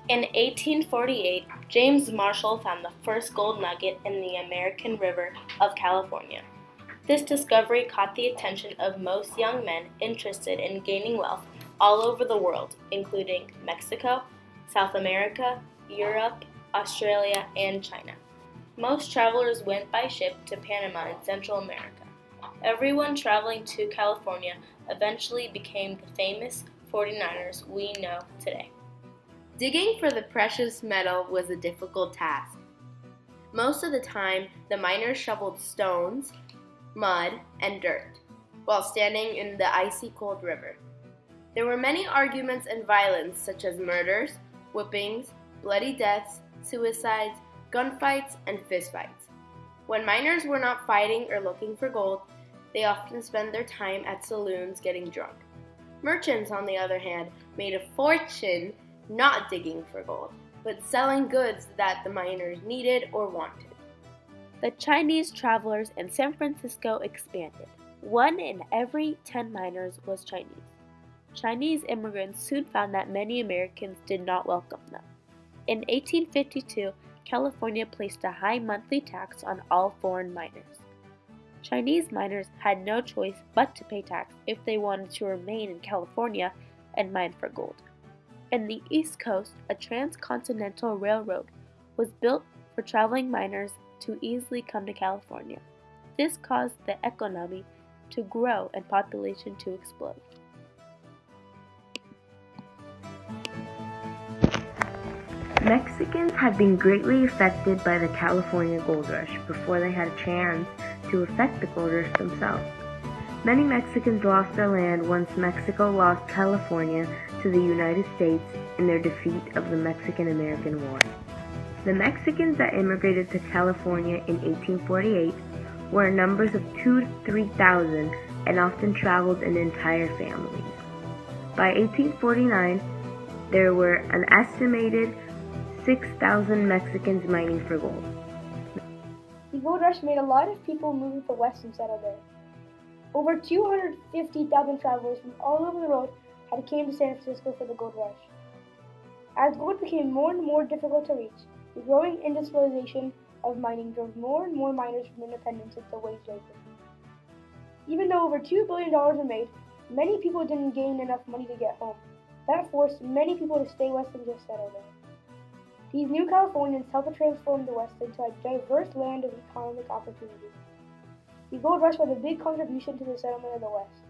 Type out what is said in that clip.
In 1848, James Marshall found the first gold nugget in the American River of California. This discovery caught the attention of most young men interested in gaining wealth all over the world, including Mexico, South America, Europe, Australia, and China. Most travelers went by ship to Panama in Central America. Everyone traveling to California eventually became the famous 49ers we know today. Digging for the precious metal was a difficult task. Most of the time, the miners shoveled stones, mud, and dirt while standing in the icy cold river. There were many arguments and violence, such as murders, whippings, bloody deaths, suicides, gunfights, and fistfights. When miners were not fighting or looking for gold, they often spent their time at saloons getting drunk. Merchants, on the other hand, made a fortune not digging for gold, but selling goods that the miners needed or wanted. The Chinese travelers in San Francisco expanded. 1 in every 10 miners was Chinese. Chinese immigrants soon found that many Americans did not welcome them. In 1852, California placed a high monthly tax on all foreign miners. Chinese miners had no choice but to pay tax if they wanted to remain in California and mine for gold. In the East Coast, a transcontinental railroad was built for traveling miners to easily come to California. This caused the economy to grow and population to explode. Mexicans had been greatly affected by the California gold rush before they had a chance to affect the gold rush themselves. Many Mexicans lost their land once Mexico lost California to the United States in their defeat of the Mexican-American War. The Mexicans that immigrated to California in 1848 were in numbers of 2,000 to 3,000 and often traveled in entire families. By 1849, there were an estimated 6,000 Mexicans mining for gold. The gold rush made a lot of people move to the West and settle there. Over 250,000 travelers from all over the world had came to San Francisco for the gold rush. As gold became more and more difficult to reach, the growing industrialization of mining drove more and more miners from independence into wage labor. Even though over $2 billion were made, many people didn't gain enough money to get home. That forced many people to stay west and just settle there. These new Californians helped transform the West into a diverse land of economic opportunity. The gold rush was a big contribution to the settlement of the West.